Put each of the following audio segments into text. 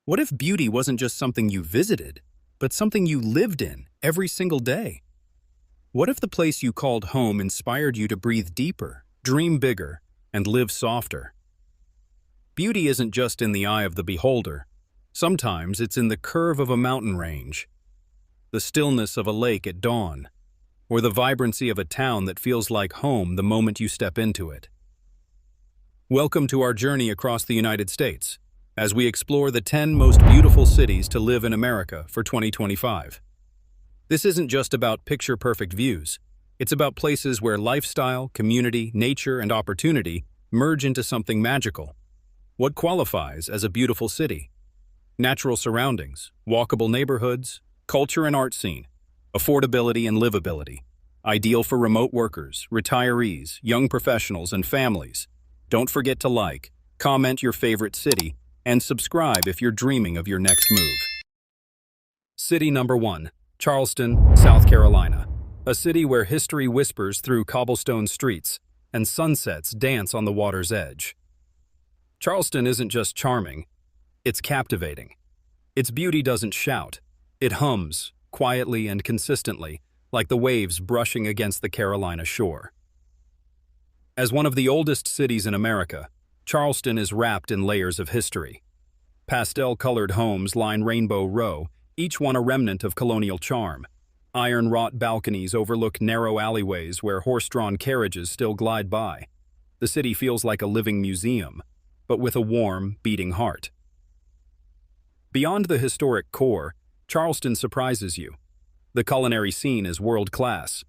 What if beauty wasn't just something you visited, but something you lived in every single day? What if the place you called home inspired you to breathe deeper, dream bigger, and live softer? Beauty isn't just in the eye of the beholder. Sometimes it's in the curve of a mountain range, the stillness of a lake at dawn, or the vibrancy of a town that feels like home the moment you step into it. Welcome to our journey across the United States, as we explore the 10 most beautiful cities to live in America for 2025. This isn't just about picture-perfect views. It's about places where lifestyle, community, nature, and opportunity merge into something magical. What qualifies as a beautiful city? Natural surroundings, walkable neighborhoods, culture and art scene, affordability and livability, ideal for remote workers, retirees, young professionals, and families. Don't forget to like, comment your favorite city, and subscribe if you're dreaming of your next move. City number 1, Charleston, South Carolina, a city where history whispers through cobblestone streets and sunsets dance on the water's edge. Charleston isn't just charming, it's captivating. Its beauty doesn't shout, it hums, quietly and consistently, like the waves brushing against the Carolina shore. As one of the oldest cities in America, Charleston is wrapped in layers of history. Pastel-colored homes line Rainbow Row, each one a remnant of colonial charm. Iron-wrought balconies overlook narrow alleyways where horse-drawn carriages still glide by. The city feels like a living museum, but with a warm, beating heart. Beyond the historic core, Charleston surprises you. The culinary scene is world-class.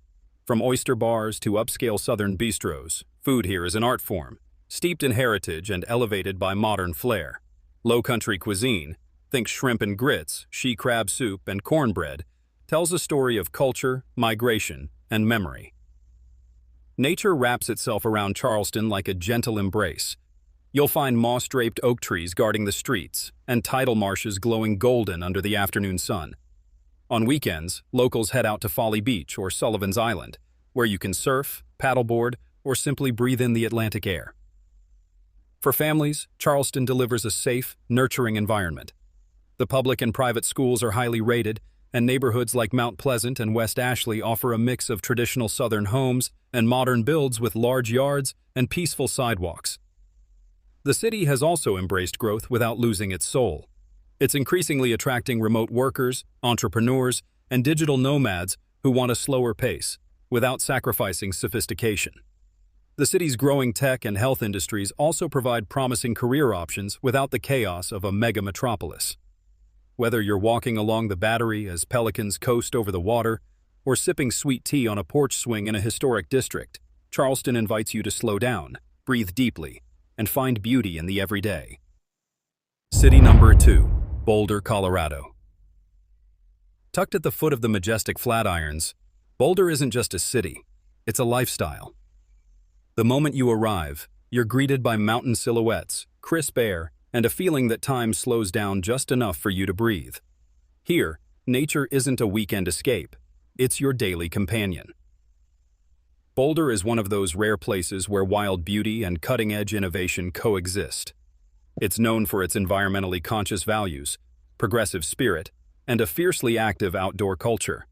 From oyster bars to upscale southern bistros, food here is an art form, steeped in heritage and elevated by modern flair. Low-country cuisine, think shrimp and grits, she crab soup, and cornbread, tells a story of culture, migration, and memory. Nature wraps itself around Charleston like a gentle embrace. You'll find moss-draped oak trees guarding the streets, and tidal marshes glowing golden under the afternoon sun. On weekends, locals head out to Folly Beach or Sullivan's Island, where you can surf, paddleboard, or simply breathe in the Atlantic air. For families, Charleston delivers a safe, nurturing environment. The public and private schools are highly rated, and neighborhoods like Mount Pleasant and West Ashley offer a mix of traditional Southern homes and modern builds with large yards and peaceful sidewalks. The city has also embraced growth without losing its soul. It's increasingly attracting remote workers, entrepreneurs, and digital nomads who want a slower pace, without sacrificing sophistication. The city's growing tech and health industries also provide promising career options without the chaos of a mega metropolis. Whether you're walking along the Battery as pelicans coast over the water, or sipping sweet tea on a porch swing in a historic district, Charleston invites you to slow down, breathe deeply, and find beauty in the everyday. City number 2, Boulder, Colorado. Tucked at the foot of the majestic Flatirons, Boulder isn't just a city, it's a lifestyle. The moment you arrive, you're greeted by mountain silhouettes, crisp air, and a feeling that time slows down just enough for you to breathe. Here, nature isn't a weekend escape, it's your daily companion. Boulder is one of those rare places where wild beauty and cutting-edge innovation coexist. It's known for its environmentally conscious values, progressive spirit, and a fiercely active outdoor culture.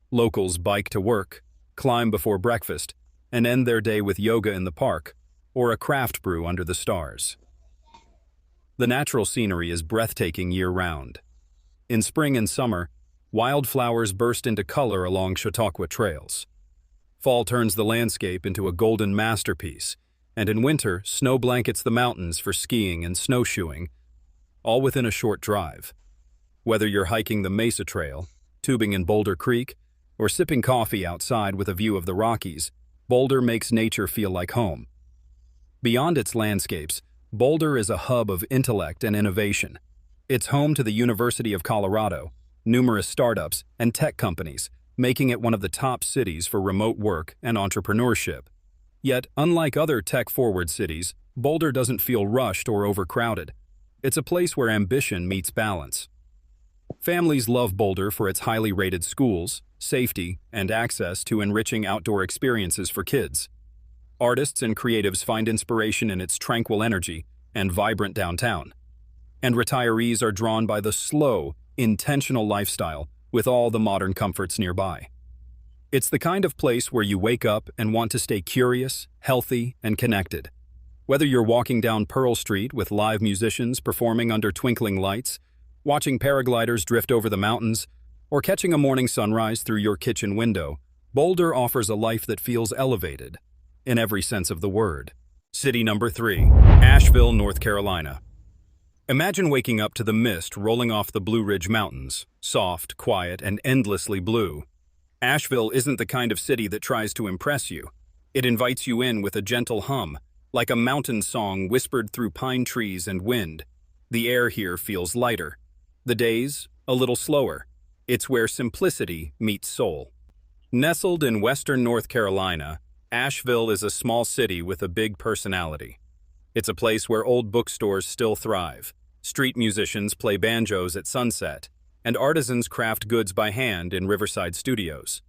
Locals bike to work, climb before breakfast, and end their day with yoga in the park or a craft brew under the stars. The natural scenery is breathtaking year-round. In spring and summer, wildflowers burst into color along Chautauqua trails. Fall turns the landscape into a golden masterpiece, and in winter, snow blankets the mountains for skiing and snowshoeing, all within a short drive. Whether you're hiking the Mesa Trail, tubing in Boulder Creek, or sipping coffee outside with a view of the Rockies, Boulder makes nature feel like home. Beyond its landscapes, Boulder is a hub of intellect and innovation. It's home to the University of Colorado, numerous startups, and tech companies, making it one of the top cities for remote work and entrepreneurship. Yet, unlike other tech-forward cities, Boulder doesn't feel rushed or overcrowded. It's a place where ambition meets balance. Families love Boulder for its highly rated schools, safety, and access to enriching outdoor experiences for kids. Artists and creatives find inspiration in its tranquil energy and vibrant downtown. and retirees are drawn by the slow, intentional lifestyle with all the modern comforts nearby. It's the kind of place where you wake up and want to stay curious, healthy, and connected. Whether you're walking down Pearl Street with live musicians performing under twinkling lights, watching paragliders drift over the mountains, or catching a morning sunrise through your kitchen window, Boulder offers a life that feels elevated, in every sense of the word. City number 3, Asheville, North Carolina. Imagine waking up to the mist rolling off the Blue Ridge Mountains, soft, quiet, and endlessly blue. Asheville isn't the kind of city that tries to impress you. It invites you in with a gentle hum, like a mountain song whispered through pine trees and wind. The air here feels lighter. The days, a little slower. It's where simplicity meets soul. Nestled in western North Carolina, Asheville is a small city with a big personality. It's a place where old bookstores still thrive, street musicians play banjos at sunset, and artisans craft goods by hand in riverside studios.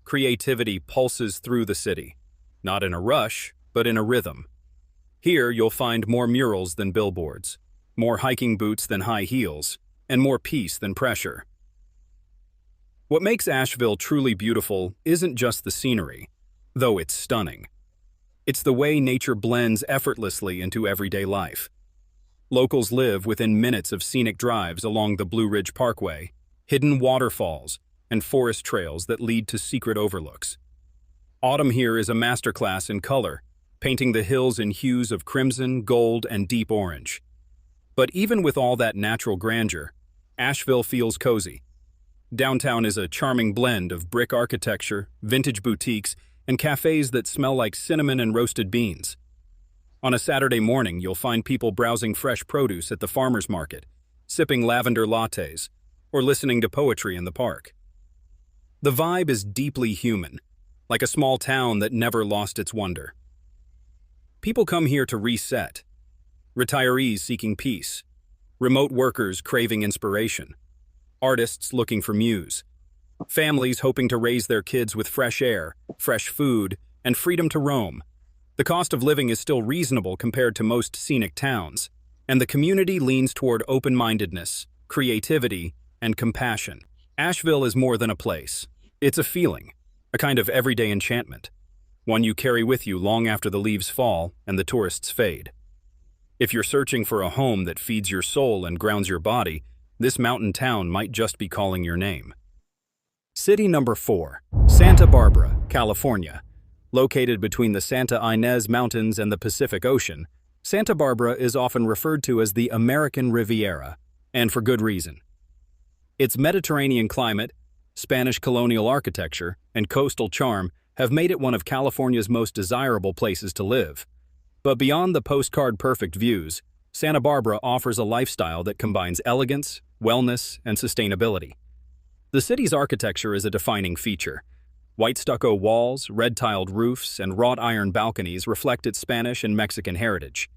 Creativity pulses through the city, not in a rush, but in a rhythm. Here you'll find more murals than billboards, more hiking boots than high heels, and more peace than pressure. What makes Asheville truly beautiful isn't just the scenery, though it's stunning. It's the way nature blends effortlessly into everyday life. Locals live within minutes of scenic drives along the Blue Ridge Parkway, hidden waterfalls, and forest trails that lead to secret overlooks. Autumn here is a masterclass in color, painting the hills in hues of crimson, gold, and deep orange. But even with all that natural grandeur, Asheville feels cozy. Downtown is a charming blend of brick architecture, vintage boutiques, and cafes that smell like cinnamon and roasted beans. On a Saturday morning, you'll find people browsing fresh produce at the farmer's market, sipping lavender lattes, or listening to poetry in the park. The vibe is deeply human, like a small town that never lost its wonder. People come here to reset. Retirees seeking peace, remote workers craving inspiration, artists looking for muse, families hoping to raise their kids with fresh air, fresh food, and freedom to roam. The cost of living is still reasonable compared to most scenic towns, and the community leans toward open-mindedness, creativity, and compassion. Asheville is more than a place. It's a feeling, a kind of everyday enchantment, one you carry with you long after the leaves fall and the tourists fade. If you're searching for a home that feeds your soul and grounds your body, this mountain town might just be calling your name. City number 4, Santa Barbara, California. Located between the Santa Ynez Mountains and the Pacific Ocean, Santa Barbara is often referred to as the American Riviera, and for good reason. Its Mediterranean climate, Spanish colonial architecture, and coastal charm have made it one of California's most desirable places to live. But beyond the postcard-perfect views, Santa Barbara offers a lifestyle that combines elegance, wellness, and sustainability. The city's architecture is a defining feature. White stucco walls, red-tiled roofs, and wrought iron balconies reflect its Spanish and Mexican heritage.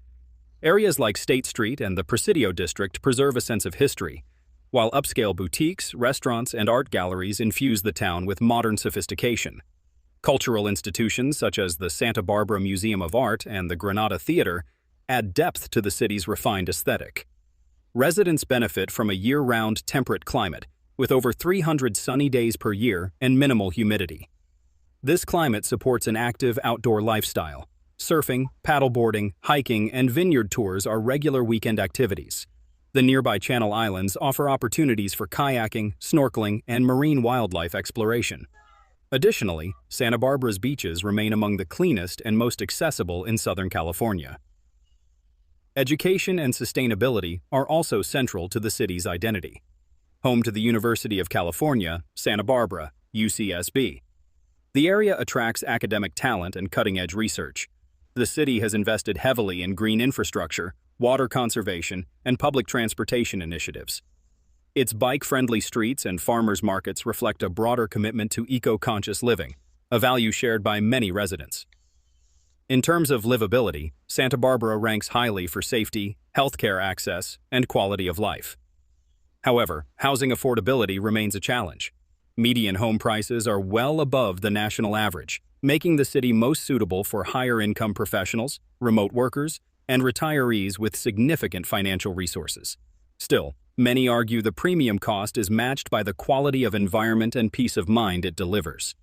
Areas like State Street and the Presidio District preserve a sense of history, while upscale boutiques, restaurants, and art galleries infuse the town with modern sophistication. Cultural institutions such as the Santa Barbara Museum of Art and the Granada Theater add depth to the city's refined aesthetic. Residents benefit from a year-round temperate climate, with over 300 sunny days per year and minimal humidity. This climate supports an active outdoor lifestyle. Surfing, paddleboarding, hiking, and vineyard tours are regular weekend activities. The nearby Channel Islands offer opportunities for kayaking, snorkeling, and marine wildlife exploration. Additionally, Santa Barbara's beaches remain among the cleanest and most accessible in Southern California. Education and sustainability are also central to the city's identity. Home to the University of California, Santa Barbara, UCSB. The area attracts academic talent and cutting-edge research. The city has invested heavily in green infrastructure, water conservation, and public transportation initiatives. Its bike-friendly streets and farmers' markets reflect a broader commitment to eco-conscious living, a value shared by many residents. In terms of livability, Santa Barbara ranks highly for safety, healthcare access, and quality of life. However, housing affordability remains a challenge. Median home prices are well above the national average, making the city most suitable for higher-income professionals, remote workers, and retirees with significant financial resources. Still, many argue the premium cost is matched by the quality of environment and peace of mind it delivers.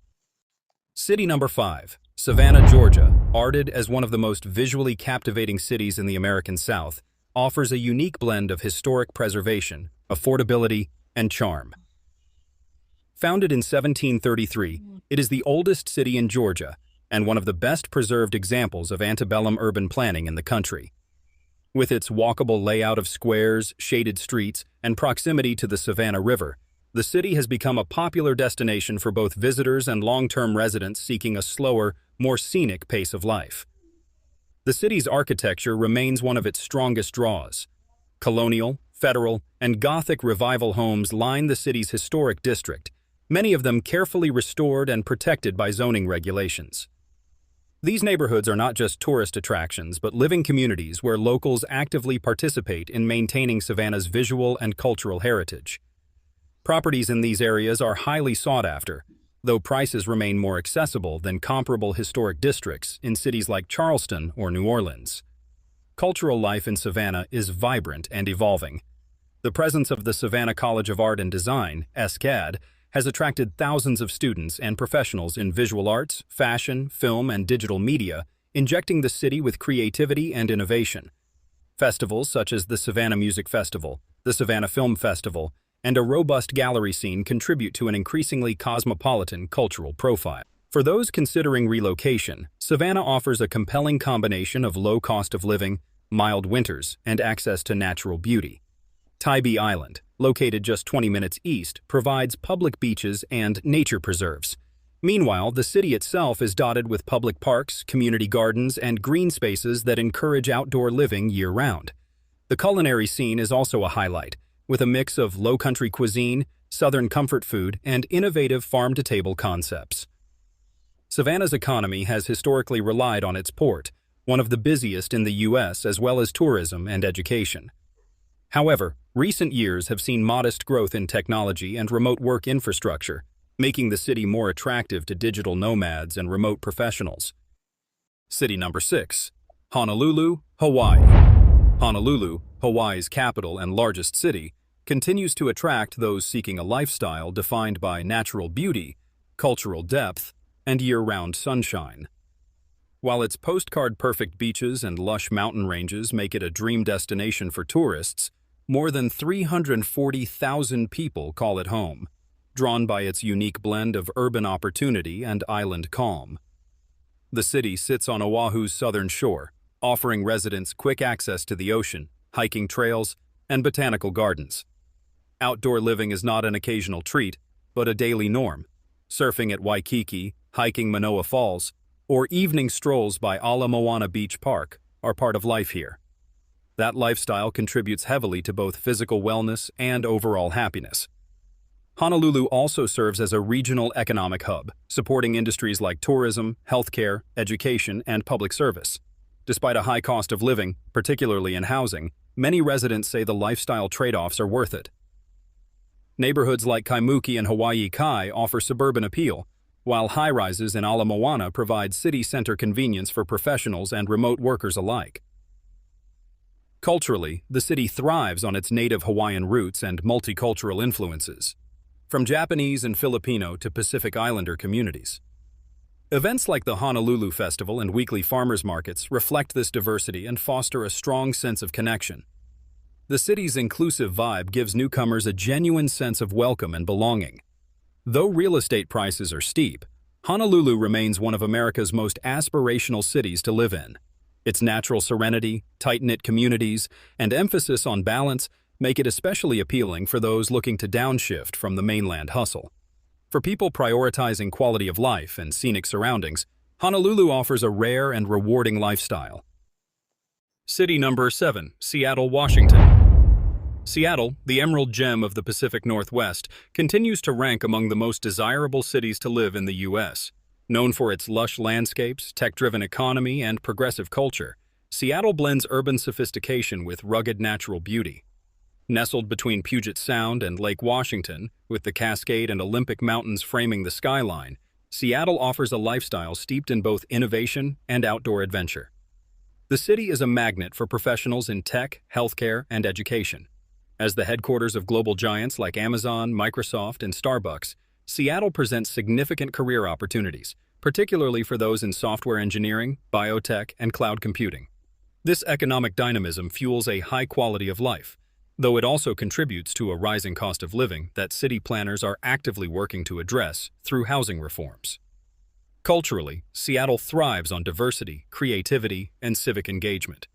City number 5, Savannah, Georgia, arded as one of the most visually captivating cities in the American South, offers a unique blend of historic preservation, affordability, and charm. Founded in 1733, it is the oldest city in Georgia and one of the best preserved examples of antebellum urban planning in the country. With its walkable layout of squares, shaded streets, and proximity to the Savannah River, the city has become a popular destination for both visitors and long-term residents seeking a slower, more scenic pace of life. The city's architecture remains one of its strongest draws. Colonial, Federal, and Gothic Revival homes line the city's historic district, many of them carefully restored and protected by zoning regulations. These neighborhoods are not just tourist attractions, but living communities where locals actively participate in maintaining Savannah's visual and cultural heritage. Properties in these areas are highly sought after, though prices remain more accessible than comparable historic districts in cities like Charleston or New Orleans. Cultural life in Savannah is vibrant and evolving. The presence of the Savannah College of Art and Design, SCAD, has attracted thousands of students and professionals in visual arts, fashion, film, and digital media, injecting the city with creativity and innovation. Festivals such as the Savannah Music Festival, the Savannah Film Festival, and a robust gallery scene contribute to an increasingly cosmopolitan cultural profile. For those considering relocation, Savannah offers a compelling combination of low cost of living, mild winters, and access to natural beauty. Tybee Island, located just 20 minutes east, provides public beaches and nature preserves. Meanwhile, the city itself is dotted with public parks, community gardens, and green spaces that encourage outdoor living year-round. The culinary scene is also a highlight, with a mix of low-country cuisine, southern comfort food, and innovative farm-to-table concepts. Savannah's economy has historically relied on its port, one of the busiest in the U.S., as well as tourism and education. However, recent years have seen modest growth in technology and remote work infrastructure, making the city more attractive to digital nomads and remote professionals. City number 6, Honolulu, Hawaii. Honolulu, Hawaii's capital and largest city, continues to attract those seeking a lifestyle defined by natural beauty, cultural depth, and year-round sunshine. While its postcard-perfect beaches and lush mountain ranges make it a dream destination for tourists, more than 340,000 people call it home, drawn by its unique blend of urban opportunity and island calm. The city sits on Oahu's southern shore, offering residents quick access to the ocean, hiking trails, and botanical gardens. Outdoor living is not an occasional treat, but a daily norm. Surfing at Waikiki, hiking Manoa Falls, or evening strolls by Ala Moana Beach Park are part of life here. That lifestyle contributes heavily to both physical wellness and overall happiness. Honolulu also serves as a regional economic hub, supporting industries like tourism, healthcare, education, and public service. Despite a high cost of living, particularly in housing, many residents say the lifestyle trade-offs are worth it. Neighborhoods like Kaimuki and Hawaii Kai offer suburban appeal, while high-rises in Ala Moana provide city center convenience for professionals and remote workers alike. Culturally, the city thrives on its native Hawaiian roots and multicultural influences, from Japanese and Filipino to Pacific Islander communities. Events like the Honolulu Festival and weekly farmers markets reflect this diversity and foster a strong sense of connection. The city's inclusive vibe gives newcomers a genuine sense of welcome and belonging. Though real estate prices are steep, Honolulu remains one of America's most aspirational cities to live in. Its natural serenity, tight-knit communities, and emphasis on balance make it especially appealing for those looking to downshift from the mainland hustle. For people prioritizing quality of life and scenic surroundings, Honolulu offers a rare and rewarding lifestyle. City number 7, Seattle, Washington. Seattle, the emerald gem of the Pacific Northwest, continues to rank among the most desirable cities to live in the U.S. Known for its lush landscapes, tech-driven economy, and progressive culture, Seattle blends urban sophistication with rugged natural beauty. Nestled between Puget Sound and Lake Washington, with the Cascade and Olympic Mountains framing the skyline, Seattle offers a lifestyle steeped in both innovation and outdoor adventure. The city is a magnet for professionals in tech, healthcare, and education. As the headquarters of global giants like Amazon, Microsoft, and Starbucks, Seattle presents significant career opportunities, particularly for those in software engineering, biotech, and cloud computing. This economic dynamism fuels a high quality of life, though it also contributes to a rising cost of living that city planners are actively working to address through housing reforms. Culturally, Seattle thrives on diversity, creativity, and civic engagement.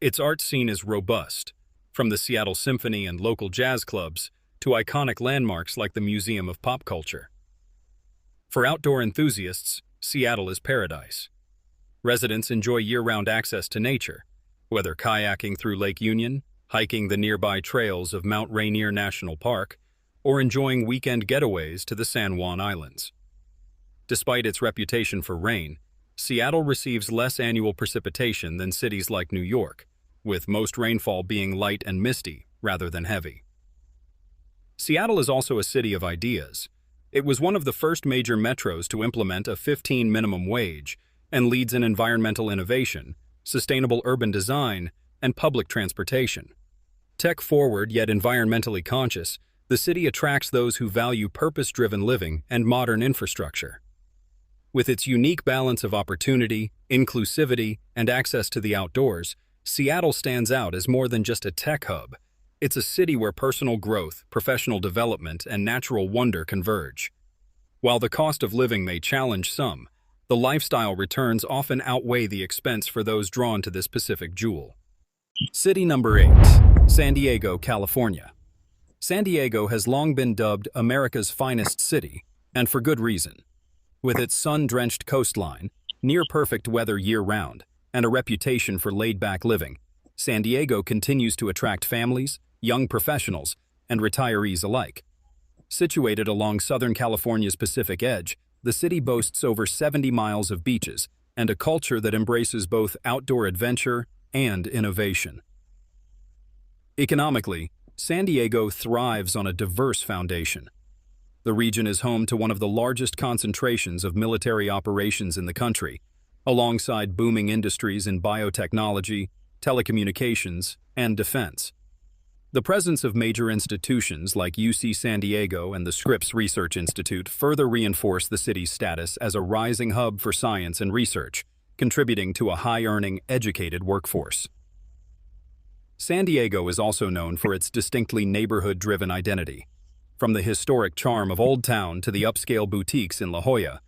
Its art scene is robust, from the Seattle Symphony and local jazz clubs to iconic landmarks like the Museum of Pop Culture. For outdoor enthusiasts, Seattle is paradise. Residents enjoy year-round access to nature, whether kayaking through Lake Union, hiking the nearby trails of Mount Rainier National Park, or enjoying weekend getaways to the San Juan Islands. Despite its reputation for rain, Seattle receives less annual precipitation than cities like New York, with most rainfall being light and misty rather than heavy. Seattle is also a city of ideas. It was one of the first major metros to implement a 15 minimum wage and leads in environmental innovation, sustainable urban design, and public transportation. Tech-forward yet environmentally conscious, the city attracts those who value purpose-driven living and modern infrastructure. With its unique balance of opportunity, inclusivity, and access to the outdoors, Seattle stands out as more than just a tech hub. It's a city where personal growth, professional development, and natural wonder converge. While the cost of living may challenge some, the lifestyle returns often outweigh the expense for those drawn to this Pacific jewel. City number 8, San Diego, California. San Diego has long been dubbed America's finest city, and for good reason. With its sun-drenched coastline, near-perfect weather year-round, and a reputation for laid-back living, San Diego continues to attract families, young professionals, and retirees alike. Situated along Southern California's Pacific Edge, the city boasts over 70 miles of beaches and a culture that embraces both outdoor adventure and innovation. Economically, San Diego thrives on a diverse foundation. The region is home to one of the largest concentrations of military operations in the country, alongside booming industries in biotechnology, telecommunications, and defense. The presence of major institutions like UC San Diego and the Scripps Research Institute further reinforce the city's status as a rising hub for science and research, contributing to a high-earning, educated workforce. San Diego is also known for its distinctly neighborhood-driven identity. From the historic charm of Old Town to the upscale boutiques in La Jolla,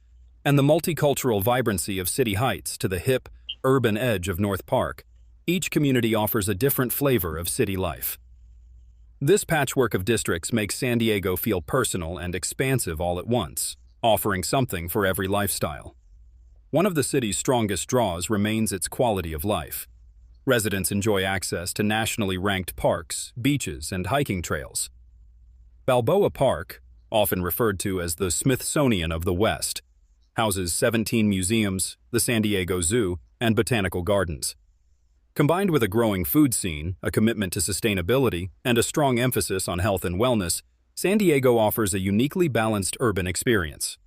and the multicultural vibrancy of City Heights to the hip, urban edge of North Park, each community offers a different flavor of city life. This patchwork of districts makes San Diego feel personal and expansive all at once, offering something for every lifestyle. One of the city's strongest draws remains its quality of life. Residents enjoy access to nationally ranked parks, beaches, and hiking trails. Balboa Park, often referred to as the Smithsonian of the West, houses 17 museums, the San Diego Zoo, and botanical gardens. Combined with a growing food scene, a commitment to sustainability, and a strong emphasis on health and wellness, San Diego offers a uniquely balanced urban experience.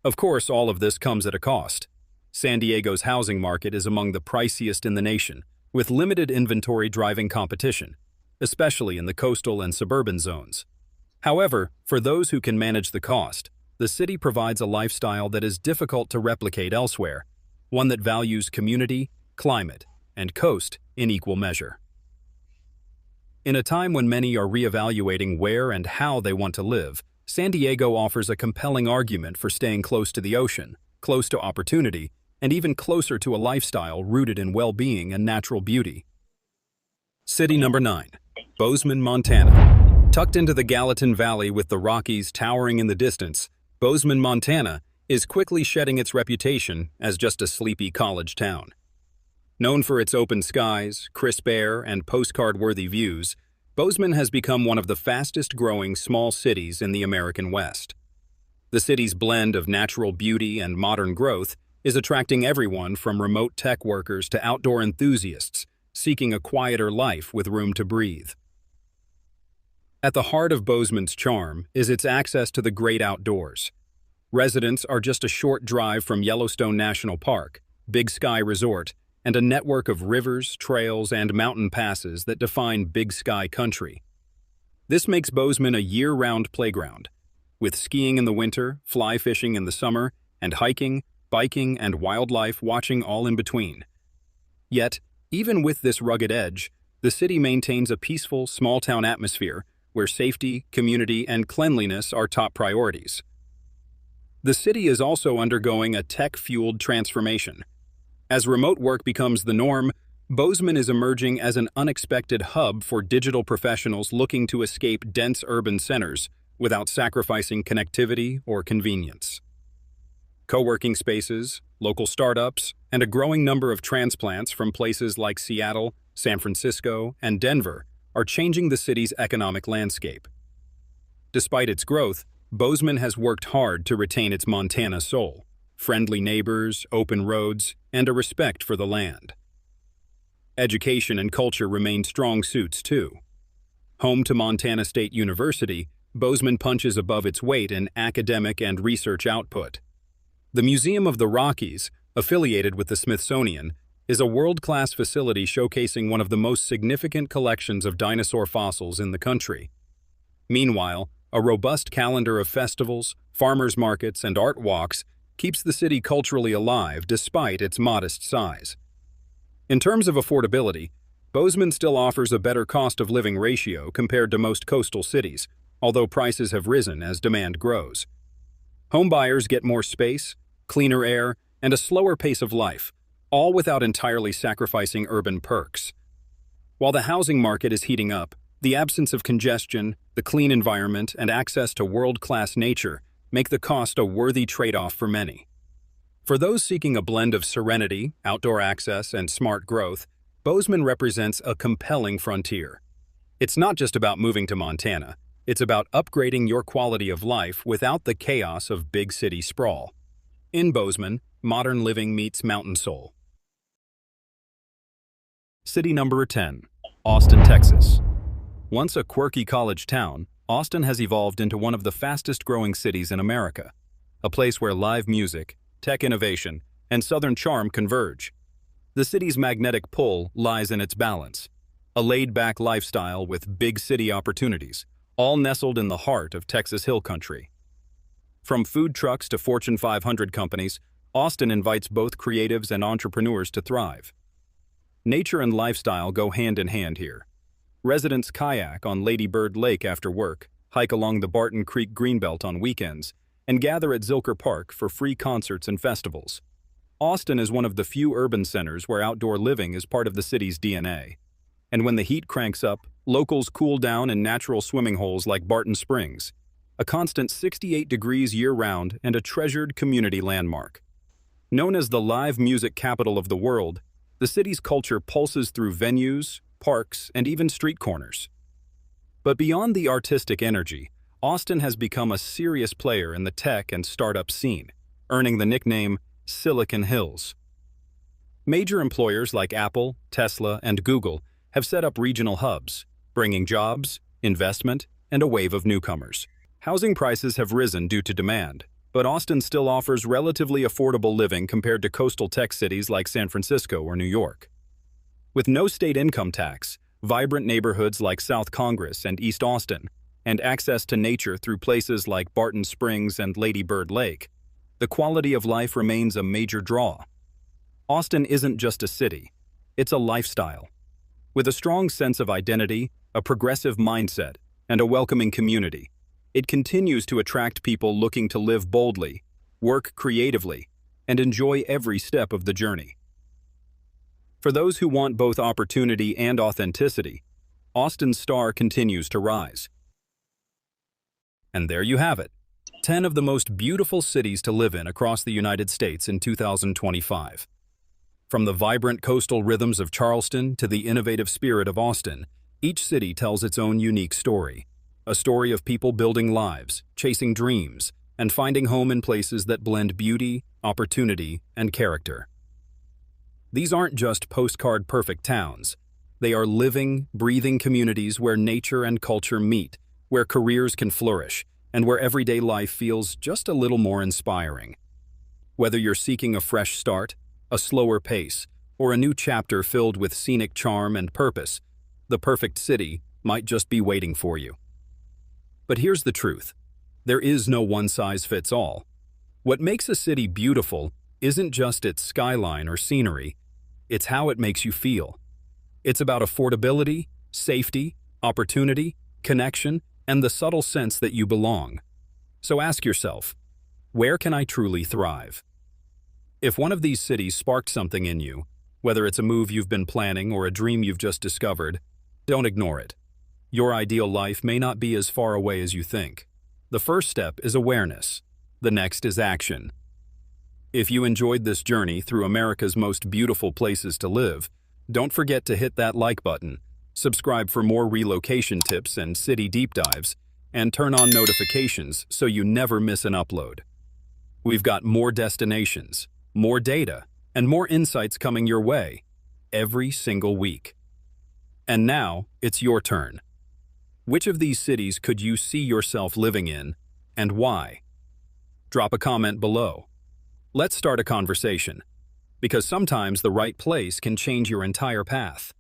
Of course, all of this comes at a cost. San Diego's housing market is among the priciest in the nation, with limited inventory driving competition, especially in the coastal and suburban zones. However, for those who can manage the cost, the city provides a lifestyle that is difficult to replicate elsewhere, one that values community, climate, and coast in equal measure. In a time when many are reevaluating where and how they want to live, San Diego offers a compelling argument for staying close to the ocean, close to opportunity, and even closer to a lifestyle rooted in well-being and natural beauty. City number 9, Bozeman, Montana. Tucked into the Gallatin Valley with the Rockies towering in the distance, Bozeman, Montana is quickly shedding its reputation as just a sleepy college town. Known for its open skies, crisp air, and postcard-worthy views, Bozeman has become one of the fastest-growing small cities in the American West. The city's blend of natural beauty and modern growth is attracting everyone from remote tech workers to outdoor enthusiasts seeking a quieter life with room to breathe. At the heart of Bozeman's charm is its access to the great outdoors. Residents are just a short drive from Yellowstone National Park, Big Sky Resort, and a network of rivers, trails, and mountain passes that define Big Sky country. This makes Bozeman a year-round playground, with skiing in the winter, fly fishing in the summer, and hiking, biking, and wildlife watching all in between. Yet, even with this rugged edge, the city maintains a peaceful, small-town atmosphere where safety, community, and cleanliness are top priorities. The city is also undergoing a tech-fueled transformation. As remote work becomes the norm, Bozeman is emerging as an unexpected hub for digital professionals looking to escape dense urban centers without sacrificing connectivity or convenience. Co-working spaces, local startups, and a growing number of transplants from places like Seattle, San Francisco, and Denver are changing the city's economic landscape. Despite its growth, Bozeman has worked hard to retain its Montana soul: friendly neighbors, open roads, and a respect for the land. Education and culture remain strong suits, too. Home to Montana State University, Bozeman punches above its weight in academic and research output. The Museum of the Rockies, affiliated with the Smithsonian, is a world-class facility showcasing one of the most significant collections of dinosaur fossils in the country. Meanwhile, a robust calendar of festivals, farmers markets, and art walks keeps the city culturally alive despite its modest size. In terms of affordability, Bozeman still offers a better cost of living ratio compared to most coastal cities, although prices have risen as demand grows. Homebuyers get more space, cleaner air, and a slower pace of life, all without entirely sacrificing urban perks. While the housing market is heating up, the absence of congestion, the clean environment, and access to world-class nature make the cost a worthy trade-off for many. For those seeking a blend of serenity, outdoor access, and smart growth, Bozeman represents a compelling frontier. It's not just about moving to Montana, it's about upgrading your quality of life without the chaos of big city sprawl. In Bozeman, modern living meets mountain soul. City number 10, Austin, Texas. Once a quirky college town, Austin has evolved into one of the fastest-growing cities in America, a place where live music, tech innovation, and Southern charm converge. The city's magnetic pull lies in its balance, a laid-back lifestyle with big city opportunities, all nestled in the heart of Texas Hill Country. From food trucks to Fortune 500 companies, Austin invites both creatives and entrepreneurs to thrive. Nature and lifestyle go hand in hand here. Residents kayak on Lady Bird Lake after work, hike along the Barton Creek Greenbelt on weekends, and gather at Zilker Park for free concerts and festivals. Austin is one of the few urban centers where outdoor living is part of the city's DNA. And when the heat cranks up, locals cool down in natural swimming holes like Barton Springs, a constant 68 degrees year-round and a treasured community landmark. Known as the live music capital of the world, the city's culture pulses through venues, parks, and even street corners. But beyond the artistic energy, Austin has become a serious player in the tech and startup scene, earning the nickname Silicon Hills. Major employers like Apple, Tesla, and Google have set up regional hubs, bringing jobs, investment, and a wave of newcomers. Housing prices have risen due to demand, but Austin still offers relatively affordable living compared to coastal tech cities like San Francisco or New York. With no state income tax, vibrant neighborhoods like South Congress and East Austin, and access to nature through places like Barton Springs and Lady Bird Lake, the quality of life remains a major draw. Austin isn't just a city, it's a lifestyle. With a strong sense of identity, a progressive mindset, and a welcoming community, it continues to attract people looking to live boldly, work creatively, and enjoy every step of the journey. For those who want both opportunity and authenticity, Austin's star continues to rise. And there you have it, 10 of the most beautiful cities to live in across the United States in 2025. From the vibrant coastal rhythms of Charleston to the innovative spirit of Austin, each city tells its own unique story. A story of people building lives, chasing dreams, and finding home in places that blend beauty, opportunity, and character. These aren't just postcard-perfect towns. They are living, breathing communities where nature and culture meet, where careers can flourish, and where everyday life feels just a little more inspiring. Whether you're seeking a fresh start, a slower pace, or a new chapter filled with scenic charm and purpose, the perfect city might just be waiting for you. But here's the truth. There is no one-size-fits-all. What makes a city beautiful isn't just its skyline or scenery, it's how it makes you feel. It's about affordability, safety, opportunity, connection, and the subtle sense that you belong. So ask yourself, where can I truly thrive? If one of these cities sparked something in you, whether it's a move you've been planning or a dream you've just discovered, don't ignore it. Your ideal life may not be as far away as you think. The first step is awareness. The next is action. If you enjoyed this journey through America's most beautiful places to live, don't forget to hit that like button, subscribe for more relocation tips and city deep dives, and turn on notifications so you never miss an upload. We've got more destinations, more data, and more insights coming your way every single week. And now, it's your turn. Which of these cities could you see yourself living in, and why? Drop a comment below. Let's start a conversation, because sometimes the right place can change your entire path.